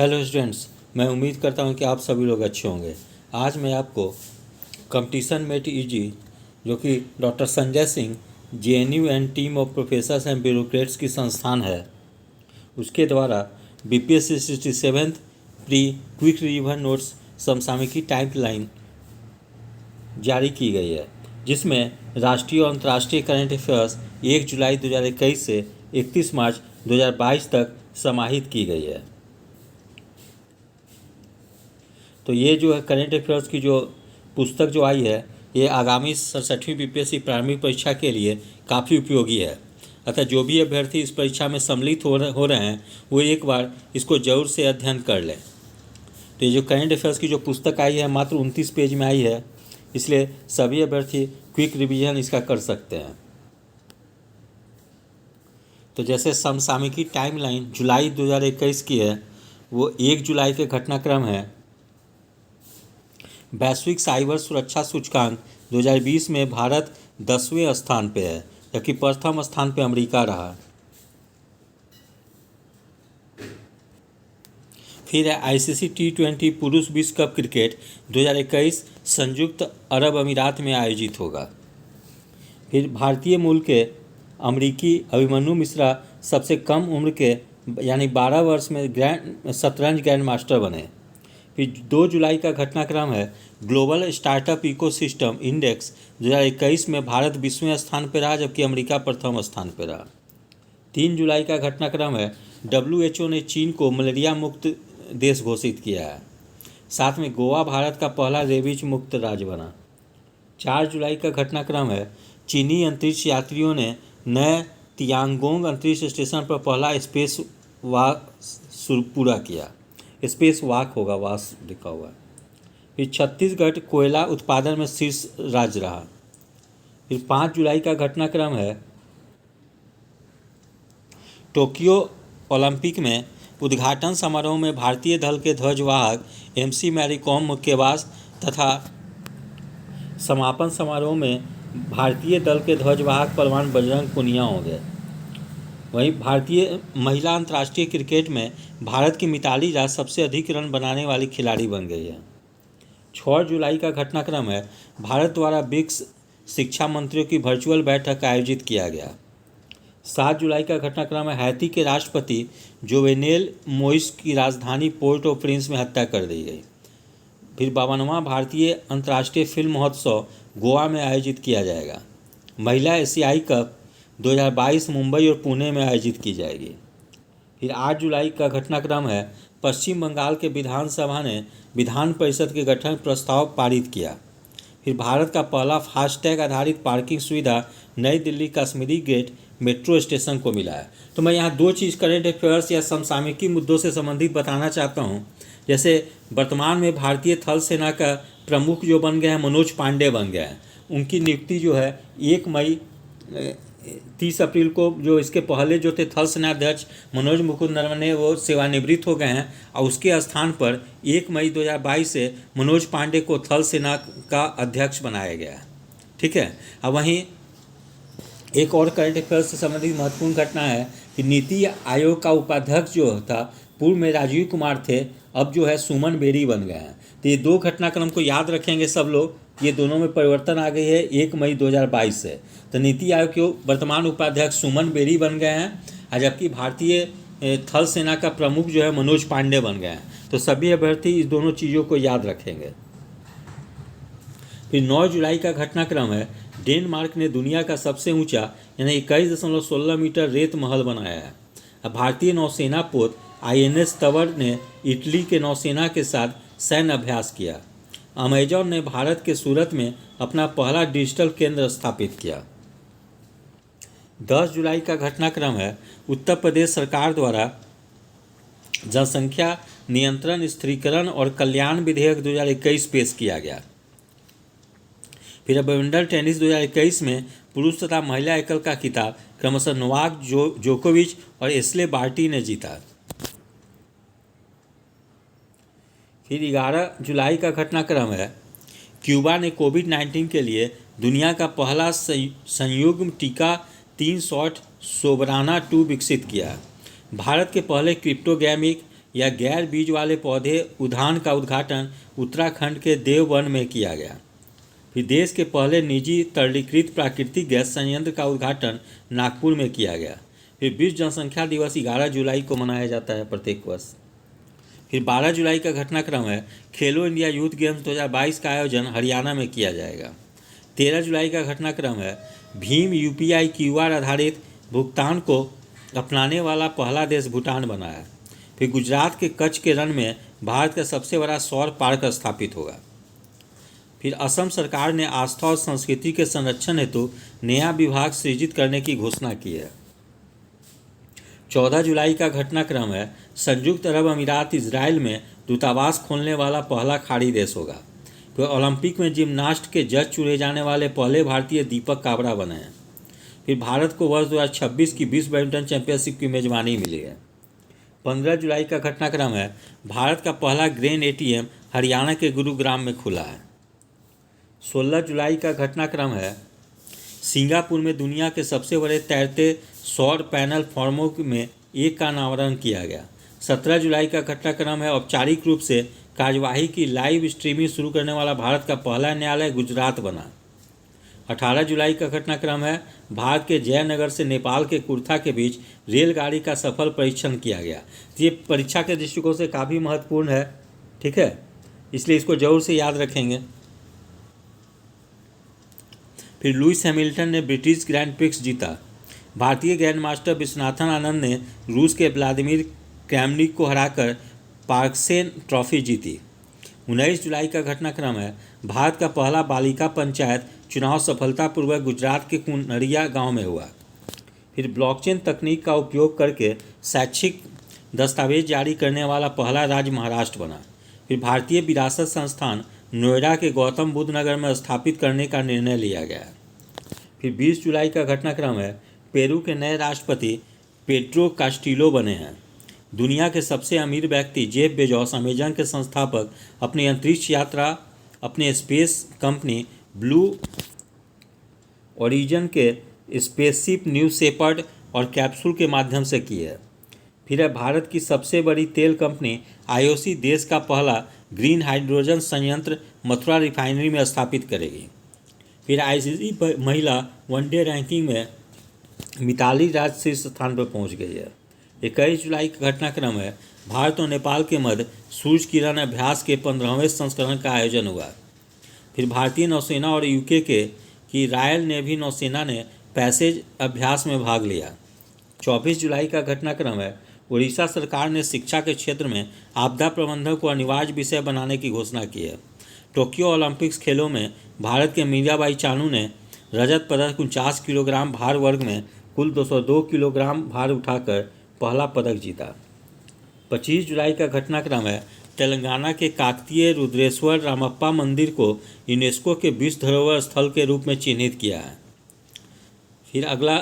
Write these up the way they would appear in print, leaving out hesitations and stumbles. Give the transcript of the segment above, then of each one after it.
Hello students, मैं उम्मीद करता हूं कि आप सभी लोग अच्छे होंगे। आज मैं आपको कंपटीशन मेट ईजी जो कि doctor Sanjay Singh JNU and team of professors and bureaucrats की संस्थान है, उसके द्वारा BPSC 67th pre quick revision notes समसामयिकी टाइमलाइन जारी की गई है, जिसमें राष्ट्रीय और अंतर्राष्ट्रीय करंट अफेयर्स 1 जुलाई 2021 से 31 मार्च 2022 तक समाहित की गई है। तो ये जो है करंट अफेयर्स की जो पुस्तक जो आई है, ये आगामी 67वीं बीपीएससी प्रारंभिक परीक्षा के लिए काफ़ी उपयोगी है। अतः जो भी अभ्यर्थी इस परीक्षा में सम्मिलित हो रहे हैं वो एक बार इसको जरूर से अध्ययन कर लें। तो ये जो करंट अफेयर्स की जो पुस्तक आई है मात्र 29 पेज में आई है, इसलिए सभी अभ्यर्थी क्विक रिवीजन इसका कर सकते हैं। तो जैसे समसामयिकी टाइमलाइन जुलाई 2021 की है, वो 1 जुलाई के घटनाक्रम है। वैश्विक साइबर सुरक्षा सूचकांक 2020 में भारत 10वें स्थान पे है, जबकि प्रथम स्थान पे अमेरिका रहा। फिर है आईसीसी T20 पुरुष विश्व कप क्रिकेट 2021 संयुक्त अरब अमीरात में आयोजित होगा। फिर भारतीय मूल के अमेरिकी अभिमन्यु मिश्रा सबसे कम उम्र के यानी 12 वर्ष में शतरंज ग्रैंड मास्टर बने। फिर 2 जुलाई का घटनाक्रम है ग्लोबल स्टार्टअप इकोसिस्टम इंडेक्स 2021 में भारत 20वें स्थान पर रहा, जबकि अमेरिका प्रथम स्थान पर रहा। 3 जुलाई का घटनाक्रम है WHO ने चीन को मलेरिया मुक्त देश घोषित किया है। साथ में गोवा भारत का पहला रेबीज मुक्त राज्य बना। 4 जुलाई का घटनाक्रम है चीनी अंतरिक्ष यात्रियों ने नए तियांगोंग अंतरिक्ष स्टेशन पर पहला स्पेस वॉक पूरा किया। स्पेस वॉक होगा, वास लिखा हुआ है। फिर छत्तीसगढ़ कोयला उत्पादन में शीर्ष राज्य रहा। फिर 5 जुलाई का घटनाक्रम है टोक्यो ओलंपिक में उद्घाटन समारोह में भारतीय दल के ध्वजवाहक MC मैरी कॉम मुक्केबाज तथा समापन समारोह में भारतीय दल के ध्वजवाहक पहलवान बजरंग पुनिया होंगे। वहीं भारतीय महिला अंतर्राष्ट्रीय क्रिकेट में भारत की मिताली राज सबसे अधिक रन बनाने वाली खिलाड़ी बन गई है। 6 जुलाई का घटनाक्रम है भारत द्वारा ब्रिक्स शिक्षा मंत्रियों की वर्चुअल बैठक आयोजित किया गया। 7 जुलाई का घटनाक्रम है हैती के राष्ट्रपति जोवेनेल मोइस की राजधानी पोर्ट ऑफ प्रिंस में हत्या कर दी गई। फिर 52वां भारतीय अंतर्राष्ट्रीय फिल्म महोत्सव गोवा में आयोजित किया जाएगा। महिला एशियाई कप 2022 मुंबई और पुणे में आयोजित की जाएगी। फिर 8 जुलाई का घटनाक्रम है पश्चिम बंगाल के विधानसभा ने विधान परिषद के गठन प्रस्ताव पारित किया। फिर भारत का पहला फास्टैग आधारित पार्किंग सुविधा नई Delhi Kashmiri gate metro station को मिला है। तो मैं यहाँ 2 चीज़ करंट अफेयर्स या समसामयिकी मुद्दों से संबंधित बताना चाहता हूँ। जैसे वर्तमान में भारतीय थल सेना का प्रमुख जो बन गए हैं मनोज पांडे बन गए हैं। उनकी नियुक्ति जो है 1 मई 30 अप्रैल को, जो इसके पहले जो थे थल सेनाध्यक्ष मनोज मुकुंद नरवणे वो सेवानिवृत्त हो गए हैं और उसके स्थान पर 1 मई 2022 से मनोज पांडे को थल सेना का अध्यक्ष बनाया गया है। ठीक है। अब वहीं एक और करंट अफेयर्स से संबंधित महत्वपूर्ण घटना है कि नीति आयोग का उपाध्यक्ष जो था पूर्व में राजीव कुमार थे, अब जो है सुमन बेरी बन गए हैं। तो ये 2 घटनाक्रम को याद रखेंगे सब लोग। ये दोनों में परिवर्तन आ गई है 1 मई 2022 से। तो नीति आयोग के वर्तमान उपाध्यक्ष सुमन बेरी बन गए हैं, जबकि भारतीय थल सेना का प्रमुख जो है मनोज पांडे बन गए हैं। तो सभी अभ्यर्थी इस दोनों चीज़ों को याद रखेंगे। फिर 9 जुलाई का घटनाक्रम है डेनमार्क ने दुनिया का सबसे ऊंचा यानी 21.16 मीटर रेत महल बनाया है। अब भारतीय नौसेना पोत INS तवर ने इटली के नौसेना के साथ सैन्य अभ्यास किया। अमेजॉन ने भारत के सूरत में अपना पहला डिजिटल केंद्र स्थापित किया। 10 जुलाई का घटनाक्रम है उत्तर प्रदेश सरकार द्वारा जनसंख्या नियंत्रण, स्थिरीकरण और कल्याण विधेयक 2021 पेश किया गया। फिर विंबलडन टेनिस 2021 में पुरुष तथा महिला एकल का खिताब क्रमशः नोवाक जोकोविच और एशले बार्टी ने जीता। फिर 11 जुलाई का घटनाक्रम है क्यूबा ने कोविड-19 के लिए दुनिया का पहला संयुग्म टीका 3 शॉट सोबराना 2 विकसित किया। भारत के पहले क्रिप्टोग्रामिक या गैर बीज वाले पौधे उद्यान का उद्घाटन उत्तराखंड के देववन में किया गया। फिर देश के पहले निजी तरलीकृत प्राकृतिक गैस संयंत्र का उद्घाटन नागपुर में किया गया। फिर विश्व जनसंख्या दिवस 11 जुलाई को मनाया जाता है प्रत्येक वर्ष। फिर 12 जुलाई का घटनाक्रम है खेलो इंडिया यूथ गेम्स 2022 का आयोजन हरियाणा में किया जाएगा। 13 जुलाई का घटनाक्रम है भीम यूपीआई क्यूआर आधारित भुगतान को अपनाने वाला पहला देश भूटान बना है। फिर गुजरात के कच्छ के रण में भारत का सबसे बड़ा सौर पार्क स्थापित होगा। फिर असम सरकार ने आस्था और संस्कृति के संरक्षण हेतु नया विभाग सृजित करने की घोषणा की है। 14 जुलाई का घटनाक्रम है संयुक्त अरब अमीरात इजराइल में दूतावास खोलने वाला पहला खाड़ी देश होगा। फिर ओलंपिक में जिम्नास्ट के जज चुने जाने वाले पहले भारतीय दीपक काबरा बने हैं। फिर भारत को वर्ष 2026 की विश्व बैडमिंटन चैंपियनशिप की मेजबानी मिली है। 15 जुलाई का घटनाक्रम है भारत का पहला ग्रेन एटीएम हरियाणा के गुरुग्राम में खुला है। 16 जुलाई का घटनाक्रम है सिंगापुर में दुनिया के सबसे बड़े तैरते सौर पैनल फॉर्मों में एक का अनावरण किया गया। 17 जुलाई का घटनाक्रम है औपचारिक रूप से कार्यवाही की लाइव स्ट्रीमिंग शुरू करने वाला भारत का पहला न्यायालय गुजरात बना। 18 जुलाई का घटनाक्रम है भारत के जयनगर से नेपाल के कुर्था के बीच रेलगाड़ी का सफल परीक्षण किया गया। ये परीक्षा के दृष्टिकोण से काफ़ी महत्वपूर्ण है, ठीक है, इसलिए इसको जरूर से याद रखेंगे। फिर लुइस हैमिल्टन ने ब्रिटिश ग्रैंड प्रिक्स जीता। भारतीय ग्रैंड मास्टर विश्वनाथन आनंद ने रूस के व्लादिमीर क्रैमनिक को हराकर पार्क्सेन ट्रॉफी जीती। 19 जुलाई का घटनाक्रम है भारत का पहला बालिका पंचायत चुनाव सफलतापूर्वक गुजरात के कुनरिया गांव में हुआ। फिर ब्लॉकचेन तकनीक का उपयोग करके शैक्षिक दस्तावेज जारी करने वाला पहला राज्य महाराष्ट्र बना। फिर भारतीय विरासत संस्थान नोएडा के गौतम बुद्ध नगर में स्थापित करने का निर्णय लिया गया। फिर 20 जुलाई का घटनाक्रम है पेरू के नए राष्ट्रपति पेड्रो कास्टिलो बने हैं। दुनिया के सबसे अमीर व्यक्ति जेफ बेजोस अमेजन के संस्थापक अपनी अंतरिक्ष यात्रा अपने स्पेस कंपनी ब्लू ओरिजिन के स्पेसशिप न्यू शेपर्ड और कैप्सूल के माध्यम से की है। फिर है भारत की सबसे बड़ी तेल कंपनी आईओसी देश का पहला ग्रीन हाइड्रोजन संयंत्र मथुरा रिफाइनरी में स्थापित करेगी। फिर आईसीसी महिला वनडे रैंकिंग में मिताली राज शीर्ष स्थान पर पहुंच गई है। 21 जुलाई का घटनाक्रम है भारत और नेपाल के मध्य सूर्य किरण अभ्यास के 15वें संस्करण का आयोजन हुआ। फिर भारतीय नौसेना और यूके की रॉयल नेवी नौसेना ने पैसेज अभ्यास में भाग लिया। 24 जुलाई का घटनाक्रम है उड़ीसा सरकार ने शिक्षा के क्षेत्र में आपदा प्रबंधन को अनिवार्य विषय बनाने की घोषणा की है। टोक्यो ओलंपिक्स खेलों में भारत के मीराबाई चानू ने रजत पदक 49 किलोग्राम भार वर्ग में कुल 202 किलोग्राम भार उठाकर पहला पदक जीता। 25 जुलाई का घटनाक्रम है तेलंगाना के काकतीय रुद्रेश्वर रामप्पा मंदिर को यूनेस्को के विश्व धरोहर स्थल के रूप में चिन्हित किया है। फिर अगला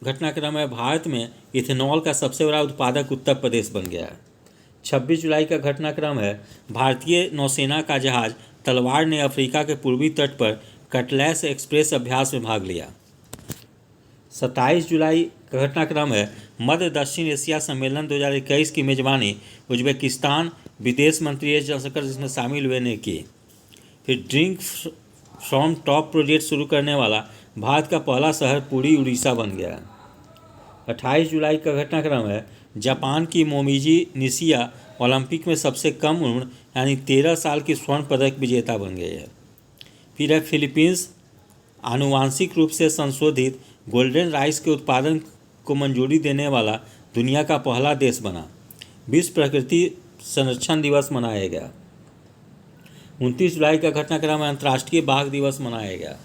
घटनाक्रम है भारत में इथेनॉल का सबसे बड़ा उत्पादक उत्तर प्रदेश बन गया है। 26 जुलाई का घटनाक्रम है भारतीय नौसेना का जहाज तलवार ने अफ्रीका के पूर्वी तट पर कटलैस एक्सप्रेस अभ्यास में भाग लिया। 27 जुलाई का घटनाक्रम है मध्य दक्षिण एशिया सम्मेलन 2021 की मेजबानी उज्बेकिस्तान विदेश मंत्री एस जयशंकर जिसमें शामिल हुए ने की। फिर ड्रिंक फ्रॉम टॉप प्रोजेक्ट शुरू करने वाला भारत का पहला शहर पुरी उड़ीसा बन गया। 28 जुलाई का घटनाक्रम है जापान की मोमिजी निशिया ओलंपिक में सबसे कम उम्र यानी 13 साल की स्वर्ण पदक विजेता बन गई है। फिर है फिलीपींस आनुवांशिक रूप से संशोधित गोल्डन राइस के उत्पादन को मंजूरी देने वाला दुनिया का पहला देश बना। विश्व प्रकृति संरक्षण दिवस मनाया गया। 29 जुलाई का घटनाक्रम है अंतर्राष्ट्रीय बाघ दिवस मनाया गया।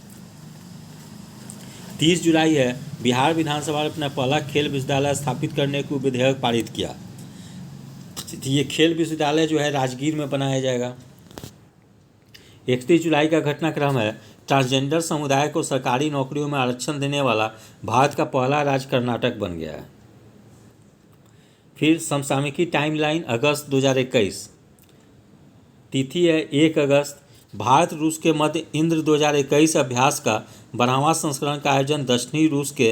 30 जुलाई है बिहार विधानसभा ने अपना पहला खेल विश्वविद्यालय स्थापित करने को विधेयक पारित किया। ये खेल विश्वविद्यालय जो है राजगीर में बनाया जाएगा। 31 जुलाई का घटनाक्रम है ट्रांसजेंडर समुदाय को सरकारी नौकरियों में आरक्षण देने वाला भारत का पहला राज्य कर्नाटक बन गया है। फिर समसामयिकी टाइमलाइन अगस्त 2021 तिथि है 1 अगस्त। भारत रूस के मध्य इंद्र 2021 अभ्यास का 12वां संस्करण का आयोजन दक्षिणी रूस के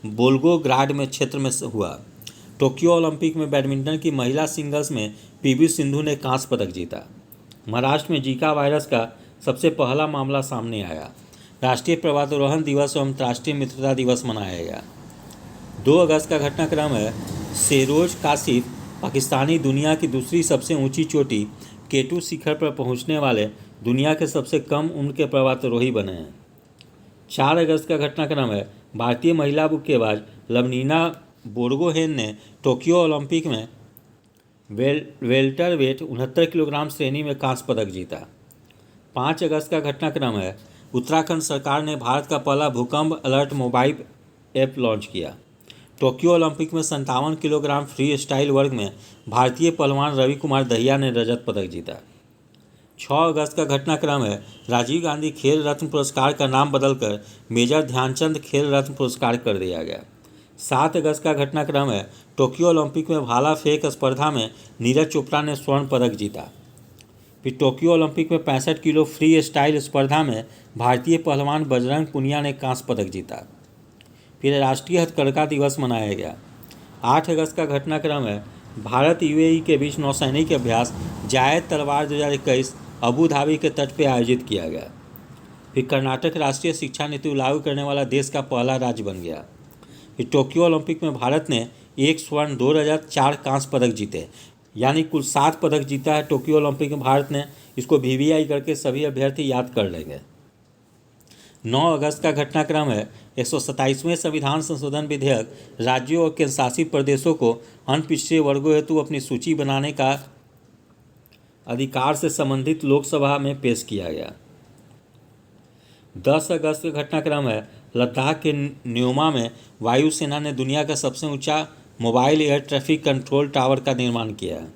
वोल्गोग्राड में क्षेत्र में हुआ। टोक्यो ओलंपिक में बैडमिंटन की महिला सिंगल्स में पीवी सिंधु ने कांस्य पदक जीता। महाराष्ट्र में जीका वायरस का सबसे पहला मामला सामने आया। राष्ट्रीय पर्वतारोहण दिवस एवं राष्ट्रीय मित्रता दिवस मनाया गया। 2 अगस्त का घटनाक्रम है। शेरोज कासिफ पाकिस्तानी दुनिया की दूसरी सबसे ऊंची चोटी केटू शिखर पर पहुंचने वाले दुनिया के सबसे कम उम्र के पर्वतारोही बने हैं। 4 अगस्त का घटनाक्रम है। भारतीय महिला मुक्केबाज लवलीना बोर्गोहेन ने टोक्यो ओलंपिक में वेल्टर वेट 69 किलोग्राम श्रेणी में कांस्य पदक जीता। 5 अगस्त का घटनाक्रम है। उत्तराखंड सरकार ने भारत का पहला भूकंप अलर्ट मोबाइल ऐप लॉन्च किया। टोक्यो ओलंपिक में 57 किलोग्राम फ्री स्टाइल वर्ग में भारतीय पहलवान रवि कुमार दहिया ने रजत पदक जीता। 6 अगस्त का घटनाक्रम है। राजीव गांधी खेल रत्न पुरस्कार का नाम बदलकर मेजर ध्यानचंद खेल रत्न पुरस्कार कर दिया गया। 7 अगस्त का घटनाक्रम है। टोक्यो ओलंपिक में भाला फेंक स्पर्धा में नीरज चोपड़ा ने स्वर्ण पदक जीता। फिर टोक्यो ओलंपिक में 65 किलो फ्री स्टाइल स्पर्धा में भारतीय पहलवान बजरंग पुनिया ने कांस्य पदक जीता। फिर राष्ट्रीय हथकरघा दिवस मनाया गया। 8 अगस्त का घटनाक्रम है। भारत यूएई के बीच नौसैनिक अभ्यास जायद तलवार 2021 अबू धाबी के तट पर आयोजित किया गया। फिर कर्नाटक राष्ट्रीय शिक्षा नीति लागू करने वाला देश का पहला राज्य बन गया। फिर टोक्यो ओलंपिक में भारत ने 1 स्वर्ण 2 रजत 4 कांस्य पदक जीते, यानी कुल 7 पदक जीता है टोक्यो ओलंपिक में भारत ने। इसको वीवीआई करके सभी अभ्यर्थी याद कर लेंगे। 9 अगस्त का घटनाक्रम है। 127वें संविधान संशोधन विधेयक राज्यों और केंद्रशासित प्रदेशों को अन्य पिछड़े वर्गों हेतु अपनी सूची बनाने का अधिकार से संबंधित लोकसभा में पेश किया गया। 10 अगस्त का घटनाक्रम है। लद्दाख के न्योमा में वायुसेना ने दुनिया का सबसे ऊंचा mobile air traffic control tower का निर्माण किया है।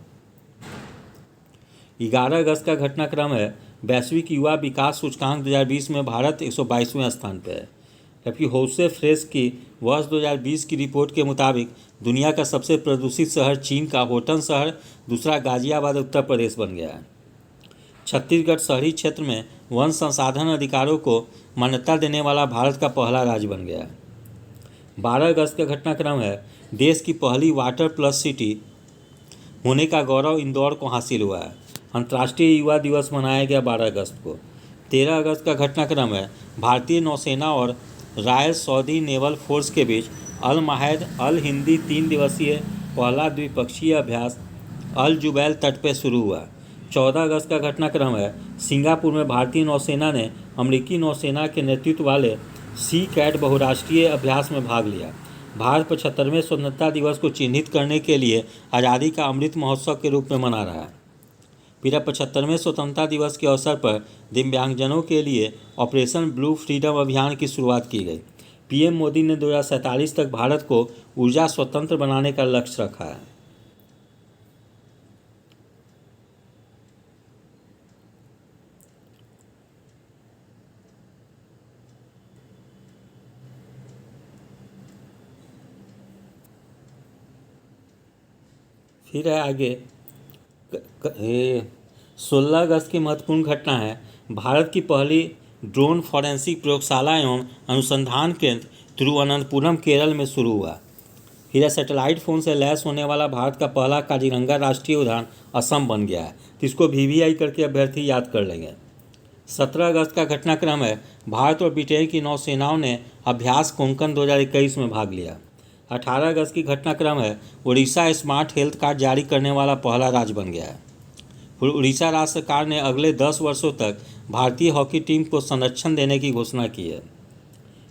11 अगस्त का घटनाक्रम है। वैश्विक युवा विकास सूचकांक 2020 में भारत 122वें स्थान पर है, जबकि होसे फ्रेश की वर्ष 2020 की रिपोर्ट के मुताबिक दुनिया का सबसे प्रदूषित शहर चीन का होटन शहर, दूसरा गाजियाबाद उत्तर प्रदेश बन गया है। छत्तीसगढ़ शहरी क्षेत्र में वन संसाधन अधिकारों को मान्यता देने वाला भारत का पहला राज्य बन गया है। 12 अगस्त का घटनाक्रम है। देश की पहली वाटर प्लस सिटी होने का गौरव इंदौर को हासिल हुआ है। अंतर्राष्ट्रीय युवा दिवस मनाया गया 12 अगस्त को। 13 अगस्त का घटनाक्रम है। भारतीय नौसेना और रॉयल सऊदी नेवल फोर्स के बीच अल माहेद अल हिंदी 3 दिवसीय पहला द्विपक्षीय अभ्यास अल जुबैल तट पर शुरू हुआ। 14 अगस्त का घटनाक्रम है। सिंगापुर में भारतीय नौसेना ने अमेरिकी नौसेना के नेतृत्व वाले सी कैट बहुराष्ट्रीय अभ्यास में भाग लिया। भारत 75वें स्वतंत्रता दिवस को चिन्हित करने के लिए आज़ादी का अमृत महोत्सव के रूप में मना रहा है। फिर 75वें स्वतंत्रता दिवस के अवसर पर दिव्यांगजनों के लिए ऑपरेशन ब्लू फ्रीडम अभियान की शुरुआत की गई। पीएम मोदी ने 2047 तक भारत को ऊर्जा स्वतंत्र बनाने का लक्ष्य रखा है। फिर है आगे 16 अगस्त की महत्वपूर्ण घटना है। भारत की पहली ड्रोन फॉरेंसिक प्रयोगशाला एवं अनुसंधान केंद्र तिरुवनंतपुरम केरल में शुरू हुआ। फिर सैटेलाइट फ़ोन से लैस होने वाला भारत का पहला काजीरंगा राष्ट्रीय उद्यान असम बन गया है, तो इसको वीवीआई करके अभ्यर्थी याद कर लेंगे। 17 अगस्त का घटनाक्रम है। भारत और ब्रिटेन की नौसेनाओं ने अभ्यास कोंकण 2021 में भाग लिया। 18 अगस्त की घटनाक्रम है। उड़ीसा स्मार्ट हेल्थ कार्ड जारी करने वाला पहला राज्य बन गया है। फिर उड़ीसा राज्य सरकार ने अगले 10 वर्षों तक भारतीय हॉकी टीम को संरक्षण देने की घोषणा की है।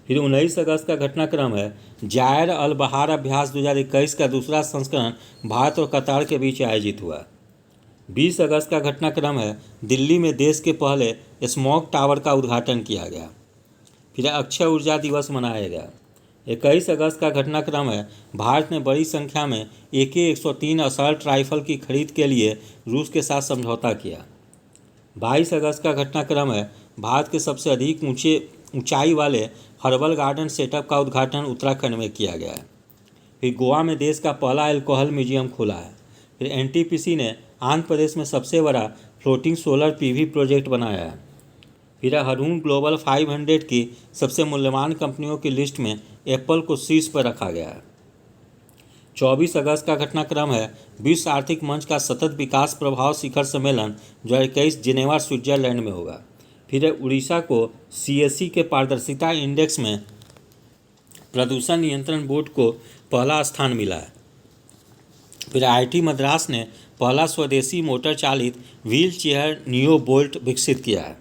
फिर 19 अगस्त का घटनाक्रम है। जायर अल बहार अभ्यास 2021 का दूसरा संस्करण भारत और कतार के बीच आयोजित हुआ। 20 अगस्त का घटनाक्रम है। दिल्ली में देश के पहले स्मॉग टावर का उद्घाटन किया गया। फिर अक्षय ऊर्जा दिवस मनाया गया। 21 अगस्त का घटनाक्रम है। भारत ने बड़ी संख्या में AK-103 असॉल्ट राइफल की खरीद के लिए रूस के साथ समझौता किया। 22 अगस्त का घटनाक्रम है। भारत के सबसे अधिक ऊंचाई वाले हर्बल गार्डन सेटअप का उद्घाटन उत्तराखंड में किया गया है। फिर गोवा में देश का पहला अल्कोहल म्यूजियम खुला है। फिर NTPC ने आंध्र प्रदेश में सबसे बड़ा फ्लोटिंग सोलर PV प्रोजेक्ट बनाया है। फिर हरून ग्लोबल 500 की सबसे मूल्यवान कंपनियों की लिस्ट में एप्पल को शीर्ष पर रखा गया है। 24 अगस्त का घटनाक्रम है विश्व आर्थिक मंच का सतत विकास प्रभाव शिखर सम्मेलन 2021 जिनेवा स्विट्जरलैंड में होगा। फिर है उड़ीसा को CSE के पारदर्शिता इंडेक्स में प्रदूषण नियंत्रण बोर्ड को पहला स्थान मिला है। फिर IIT मद्रास ने पहला स्वदेशी मोटर चालित व्हील चेयर नियो बोल्ट विकसित किया है।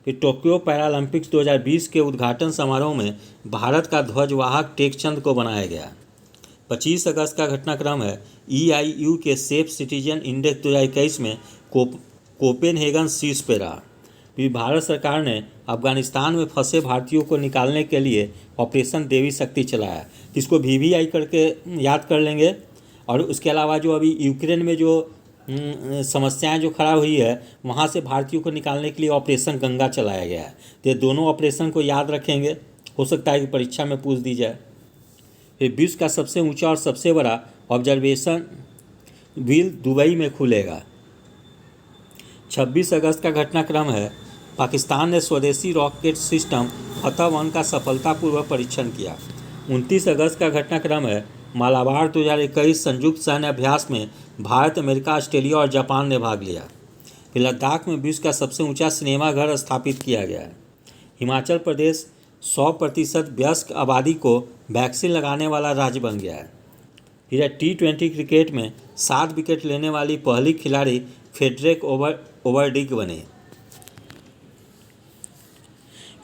फिर टोक्यो पैरालंपिक्स 2020 के उद्घाटन समारोह में भारत का ध्वजवाहक टेकचंद को बनाया गया। 25 अगस्त का घटनाक्रम है EIU के सेफ सिटीजन इंडेक्स 2021 में कोपेनहेगन शीर्ष पे रहा। फिर भारत सरकार ने अफगानिस्तान में फंसे भारतीयों को निकालने के लिए ऑपरेशन देवी शक्ति चलाया, जिसको VVI करके याद कर लेंगे। और उसके अलावा जो अभी यूक्रेन में जो समस्याएं जो खड़ा हुई है, वहाँ से भारतीयों को निकालने के लिए ऑपरेशन गंगा चलाया गया है। तो ये दोनों ऑपरेशन को याद रखेंगे, हो सकता है कि परीक्षा में पूछ दी जाए। फिर विश्व का सबसे ऊंचा और सबसे बड़ा ऑब्जर्वेशन व्हील दुबई में खुलेगा। 26 अगस्त का घटनाक्रम है पाकिस्तान ने स्वदेशी रॉकेट सिस्टम फतह-1 का सफलतापूर्वक परीक्षण किया। 29 अगस्त का घटनाक्रम है मालाबार 2021 संयुक्त सैन्य अभ्यास में भारत, अमेरिका, ऑस्ट्रेलिया और जापान ने भाग लिया। फिर लद्दाख में विश्व का सबसे ऊंचा सिनेमाघर स्थापित किया गया है। हिमाचल प्रदेश 100% वयस्क आबादी को वैक्सीन लगाने वाला राज्य बन गया है। फिर T20 क्रिकेट में 7 विकेट लेने वाली पहली खिलाड़ी फेडरिक ओवरडिक बने।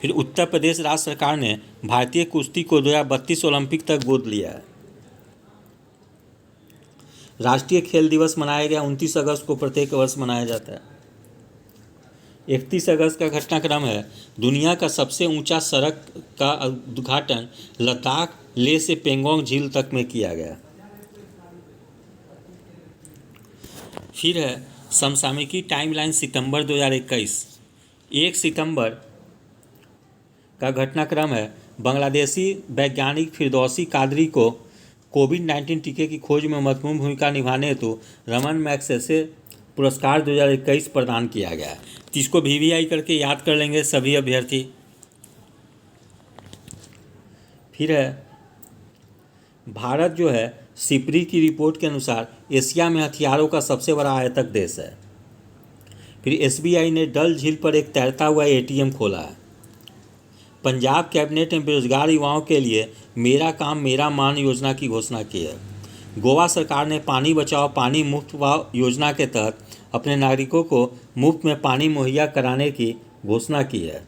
फिर उत्तर प्रदेश राज्य सरकार ने भारतीय कुश्ती को 2032 ओलंपिक तक गोद लिया है। राष्ट्रीय खेल दिवस मनाया गया 29 अगस्त को, प्रत्येक वर्ष मनाया जाता है। 31 अगस्त का घटनाक्रम है दुनिया का सबसे ऊंचा सड़क का उद्घाटन लद्दाख लेह से पेंगोंग झील तक में किया गया। फिर है समसामयिकी टाइमलाइन सितंबर 2021। 1 सितंबर का घटनाक्रम है बांग्लादेशी वैज्ञानिक फिरदौसी कादरी को कोविड-19 टीके की खोज में महत्वपूर्ण भूमिका निभाने हेतु रमन मैग्सेसे पुरस्कार 2021 प्रदान किया गया, जिसको VVI करके याद कर लेंगे सभी अभ्यर्थी। फिर है भारत जो है सिपरी की रिपोर्ट के अनुसार एशिया में हथियारों का सबसे बड़ा आयातक देश है। फिर SBI ने डल झील पर एक तैरता हुआ ATM खोला है। पंजाब कैबिनेट ने बेरोजगार युवाओं के लिए मेरा काम मेरा मान योजना की घोषणा की है। गोवा सरकार ने पानी बचाओ पानी मुफ्त योजना के तहत अपने नागरिकों को मुफ्त में पानी मुहैया कराने की घोषणा की है।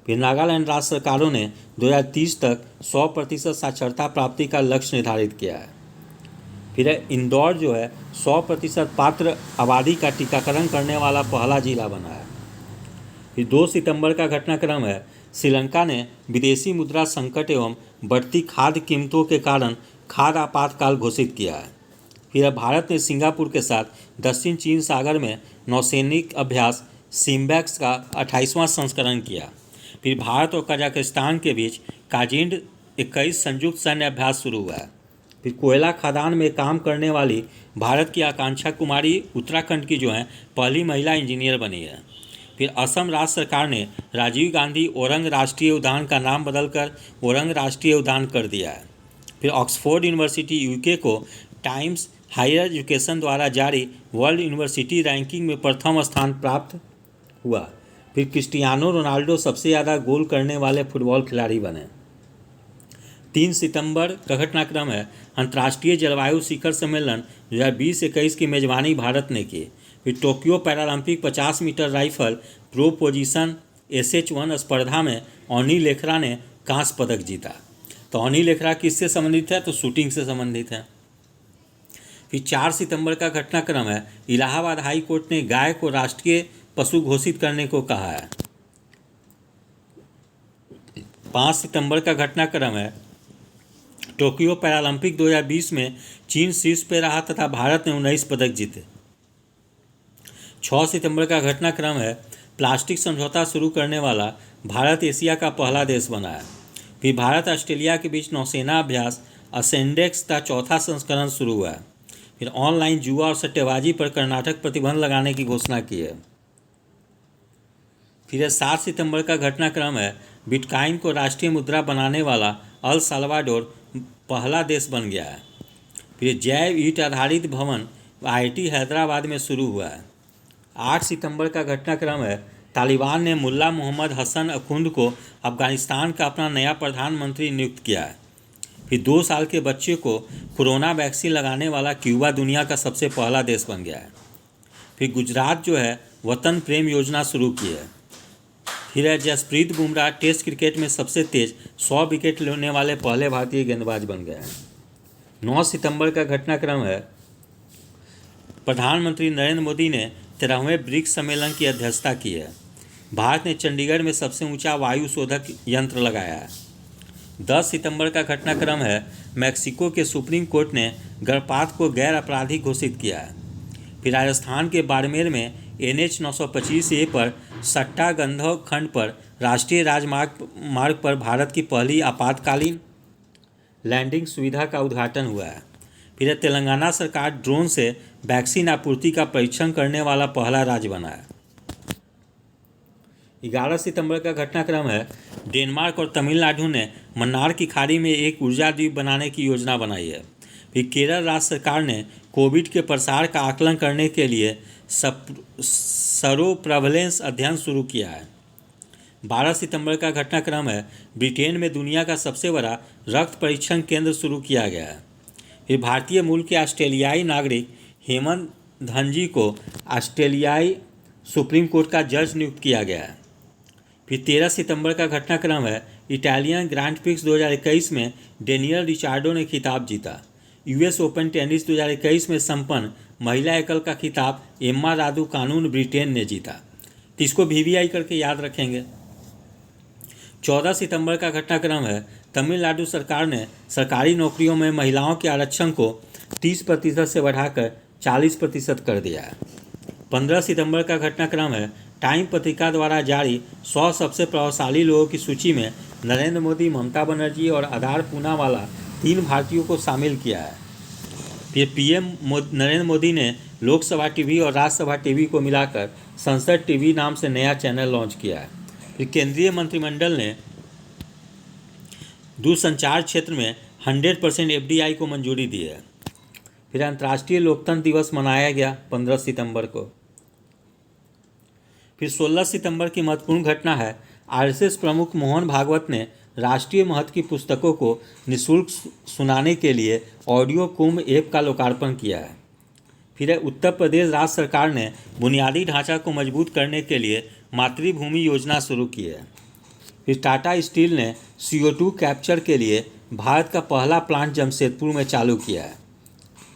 फिर नागालैंड राज्य सरकारों ने 2030 तक 100% साक्षरता प्राप्ति का लक्ष्य निर्धारित किया है। फिर इंदौर जो है 100% पात्र आबादी का टीकाकरण करने वाला पहला जिला बना है। फिर 2 सितंबर का घटनाक्रम है श्रीलंका ने विदेशी मुद्रा संकट एवं बढ़ती खाद्य कीमतों के कारण खाद्य आपातकाल घोषित किया है। फिर भारत ने सिंगापुर के साथ दक्षिण चीन सागर में नौसैनिक अभ्यास सिम्बैक्स का 28वां संस्करण किया। फिर भारत और कजाकिस्तान के बीच काजिंड 21 संयुक्त सैन्य अभ्यास शुरू हुआ है। फिर कोयला खदान में काम करने वाली भारत की आकांक्षा कुमारी उत्तराखंड की जो है पहली महिला इंजीनियर बनी है। फिर असम राज्य सरकार ने राजीव गांधी ओरंग राष्ट्रीय उद्यान का नाम बदलकर ओरंग राष्ट्रीय उद्यान कर दिया है। फिर ऑक्सफोर्ड यूनिवर्सिटी UK को टाइम्स हायर एजुकेशन द्वारा जारी वर्ल्ड यूनिवर्सिटी रैंकिंग में प्रथम स्थान प्राप्त हुआ। फिर क्रिस्टियानो रोनाल्डो सबसे ज़्यादा गोल करने वाले फुटबॉल खिलाड़ी बने। 3 सितंबर का घटनाक्रम है अंतर्राष्ट्रीय जलवायु शिखर सम्मेलन 2020-21 की मेजबानी भारत ने की। फिर Tokyo Paralympic 50 meter rifle prone position SH1 स्पर्धा में ऑनी लेखरा ने कांस्य पदक जीता। तो ऑनी लेखरा किससे संबंधित है? तो शूटिंग से संबंधित है। फिर 4 सितंबर का घटनाक्रम है इलाहाबाद हाई कोर्ट ने गाय को राष्ट्रीय पशु घोषित करने को कहा है। 5 सितंबर का घटनाक्रम है टोक्यो पैरालंपिक 2020 में चीन शीर्ष पे रहा तथा भारत ने 19 पदक जीते। 6 सितंबर का घटनाक्रम है प्लास्टिक समझौता शुरू करने वाला भारत एशिया का पहला देश बना है। फिर भारत ऑस्ट्रेलिया के बीच नौसेना अभ्यास असेंडेक्स का 4था संस्करण शुरू हुआ है। फिर ऑनलाइन जुआ और सट्टेबाजी पर कर्नाटक प्रतिबंध लगाने की घोषणा की है। फिर 7 सितंबर का घटनाक्रम है बिटकॉइन को राष्ट्रीय मुद्रा बनाने वाला अल साल्वाडोर पहला देश बन गया है। फिर जैव ईंट आधारित भवन IIT हैदराबाद में शुरू हुआ है। 8 सितंबर का घटनाक्रम है, तालिबान ने मुल्ला मोहम्मद हसन अखुंद को अफगानिस्तान का अपना नया प्रधानमंत्री नियुक्त किया है। फिर 2 साल के बच्चे को कोरोना वैक्सीन लगाने वाला क्यूबा दुनिया का सबसे पहला देश बन गया है। फिर गुजरात जो है वतन प्रेम योजना शुरू की है। फिर है जसप्रीत बुमराह टेस्ट क्रिकेट में सबसे तेज 100 विकेट लेने वाले पहले भारतीय गेंदबाज बन गए हैं। 9 सितंबर का घटनाक्रम है, प्रधानमंत्री नरेंद्र मोदी ने 13वें ब्रिक्स सम्मेलन की अध्यक्षता की है। भारत ने चंडीगढ़ में सबसे ऊंचा वायु शोधक यंत्र लगाया है। 10 सितंबर का घटनाक्रम है, मैक्सिको के सुप्रीम कोर्ट ने गर्भपात को गैर आपराधिक घोषित किया है। फिर राजस्थान के बाड़मेर में NH 925A पर सट्टा गंधव खंड पर राष्ट्रीय राजमार्ग पर भारत की पहली आपातकालीन लैंडिंग सुविधा का उद्घाटन हुआ है। फिर तेलंगाना सरकार ड्रोन से वैक्सीन आपूर्ति का परीक्षण करने वाला पहला राज्य बना है। 11 सितंबर का घटनाक्रम है, डेनमार्क और तमिलनाडु ने मन्नार की खाड़ी में एक ऊर्जा द्वीप बनाने की योजना बनाई है। फिर केरल राज्य सरकार ने कोविड के प्रसार का आकलन करने के लिए सरो प्रेवलेंस अध्ययन शुरू किया है। 12 सितंबर का घटनाक्रम है, ब्रिटेन में दुनिया का सबसे बड़ा रक्त परीक्षण केंद्र शुरू किया गया है। फिर भारतीय मूल के ऑस्ट्रेलियाई नागरिक हेमंत धनजी को ऑस्ट्रेलियाई सुप्रीम कोर्ट का जज नियुक्त किया गया है। फिर 13 सितंबर का घटनाक्रम है, इटालियन ग्रैंड प्रिक्स 2021 में डेनियल रिचार्डो ने खिताब जीता। US ओपन टेनिस 2021 में संपन्न महिला एकल का खिताब एम्मा रादुकानुन ब्रिटेन ने जीता। तो इसको VVI करके याद रखेंगे। 14 सितंबर का घटनाक्रम है, तमिलनाडु सरकार ने सरकारी नौकरियों में महिलाओं के आरक्षण को 30% से बढ़ाकर 40% कर दिया है। 15 सितंबर का घटनाक्रम है, टाइम पत्रिका द्वारा जारी 100 सबसे प्रभावशाली लोगों की सूची में नरेंद्र मोदी, ममता बनर्जी और आधार पूनावाला 3 भारतीयों को शामिल किया है। फिर PM नरेंद्र मोदी ने लोकसभा टीवी और राज्यसभा टीवी को मिलाकर संसद टीवी नाम से नया चैनल लॉन्च किया है। फिर केंद्रीय मंत्रिमंडल ने दूरसंचार क्षेत्र में 100% FDI को मंजूरी दी है। फिर अंतर्राष्ट्रीय लोकतंत्र दिवस मनाया गया 15 सितंबर को। फिर 16 सितंबर की महत्वपूर्ण घटना है, RSS प्रमुख मोहन भागवत ने राष्ट्रीय महत्व की पुस्तकों को निःशुल्क सुनाने के लिए ऑडियो कुंभ ऐप का लोकार्पण किया है। फिर उत्तर प्रदेश राज्य सरकार ने बुनियादी ढांचा को मजबूत करने के लिए मातृभूमि योजना शुरू की है। फिर टाटा स्टील ने CO2 कैप्चर के लिए भारत का पहला प्लांट जमशेदपुर में चालू किया है।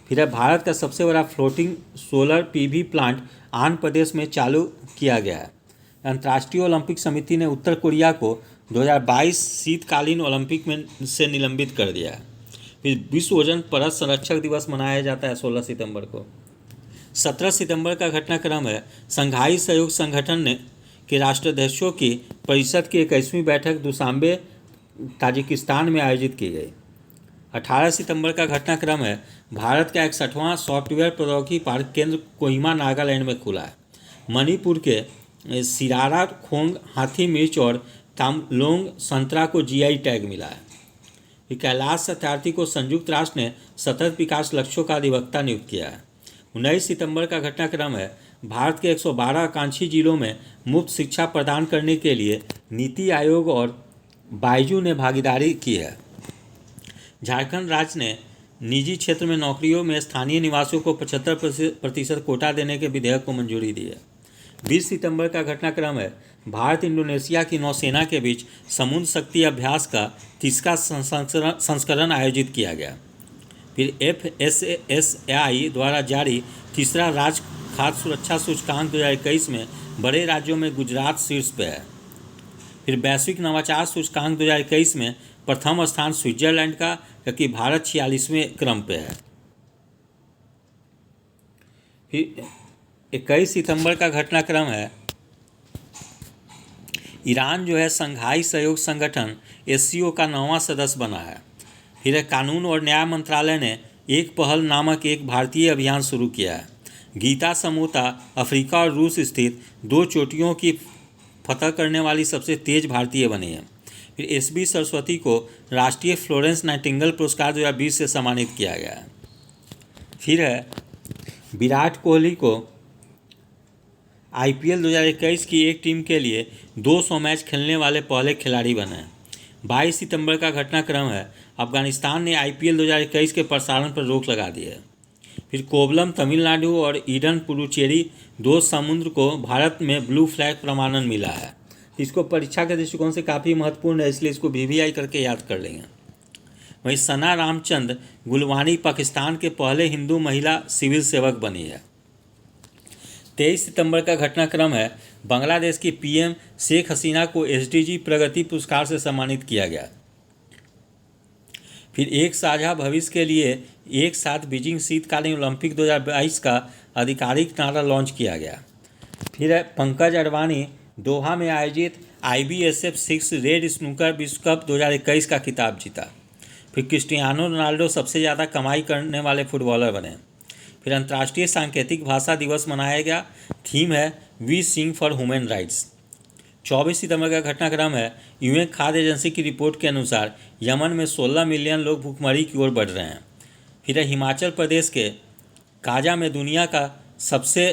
फिर भारत का सबसे बड़ा floating solar PV plant Andhra Pradesh में चालू किया गया है। अंतर्राष्ट्रीय ओलंपिक समिति ने उत्तर कोरिया को 2022 शीतकालीन ओलंपिक में से निलंबित कर दिया है। फिर विश्व ओजोन परत संरक्षक दिवस मनाया जाता है 16 सितंबर को। 17 सितंबर का घटनाक्रम है, संघाई सहयोग संगठन ने के राष्ट्राध्यक्षों की परिषद की 21वीं बैठक दुशांबे ताजिकिस्तान में आयोजित की गई। 18 सितंबर का घटनाक्रम है, भारत का 61वां सॉफ्टवेयर प्रौद्योगिकी पार्क केंद्र कोहिमा नागालैंड में खुला है। मणिपुर के सिरारा खोंग हाथी मिर्च और तामलोंग संतरा को GI टैग मिला है। कैलाश सत्यार्थी को संयुक्त राष्ट्र ने सतत विकास लक्ष्यों का अधिवक्ता नियुक्त किया है। 19 सितंबर का घटनाक्रम है, भारत के 112 आकांक्षी जिलों में मुफ्त शिक्षा प्रदान करने के लिए नीति आयोग और बायजू ने भागीदारी की है। झारखंड राज्य ने निजी क्षेत्र में नौकरियों में स्थानीय निवासियों को 75% कोटा देने के विधेयक को मंजूरी दी है। 20 सितंबर का घटनाक्रम है, भारत इंडोनेशिया की नौसेना के बीच समुद्र शक्ति अभ्यास का 30वां संस्करण आयोजित किया गया। फिर FSSAI द्वारा जारी तीसरा राज्य खाद्य सुरक्षा सूचकांक 2021 में बड़े राज्यों में गुजरात शीर्ष पे है। फिर वैश्विक नवाचार सूचकांक 2021 में प्रथम स्थान स्विट्जरलैंड का, जबकि भारत 46वें क्रम पे है। फिर 21 सितंबर का घटनाक्रम है, ईरान जो है संघाई सहयोग संगठन SCO का 9वां सदस्य बना है। फिर कानून और न्याय मंत्रालय ने एक पहल नामक एक भारतीय अभियान शुरू किया है। गीता समोता अफ्रीका और रूस स्थित 2 चोटियों की फतह करने वाली सबसे तेज भारतीय बनी है। फिर SB सरस्वती को राष्ट्रीय फ्लोरेंस नाइटिंगेल पुरस्कार 2020 से सम्मानित किया गया है। फिर है विराट कोहली को आईपीएल 2021 की एक टीम के लिए 200 मैच खेलने वाले पहले खिलाड़ी बने। 22 सितंबर का घटनाक्रम है, अफगानिस्तान ने आईपीएल 2021 के प्रसारण पर रोक लगा दी है। फिर कोवलम तमिलनाडु और ईडन पुडुचेरी दो समुद्र को भारत में ब्लू फ्लैग प्रमाणन मिला है। इसको परीक्षा के दृष्टिकोण से काफ़ी महत्वपूर्ण है, इसलिए इसको वीवीआई करके याद कर लेंगे। वहीं सना रामचंद गुलवानी पाकिस्तान के पहले हिंदू महिला सिविल सेवक बनी है। 23 सितंबर का घटनाक्रम है, बांग्लादेश की पीएम शेख हसीना को एसडीजी प्रगति पुरस्कार से सम्मानित किया गया। फिर एक साझा भविष्य के लिए एक साथ बीजिंग शीतकालीन ओलंपिक 2022 का आधिकारिक नारा लॉन्च किया गया। फिर है पंकज अडवाणी दोहा में आयोजित IBSF 6 रेड स्नूकर विश्व कप 2021 का खिताब जीता। फिर क्रिस्टियानो रोनाल्डो सबसे ज़्यादा कमाई करने वाले फुटबॉलर बने। फिर अंतर्राष्ट्रीय सांकेतिक भाषा दिवस मनाया गया। थीम है we sing for human rights. 24 सितंबर का घटनाक्रम है, यूएन खाद्य एजेंसी की रिपोर्ट के अनुसार यमन में 16 मिलियन लोग भूखमरी की ओर बढ़ रहे हैं। फिर है हिमाचल प्रदेश के काजा में दुनिया का सबसे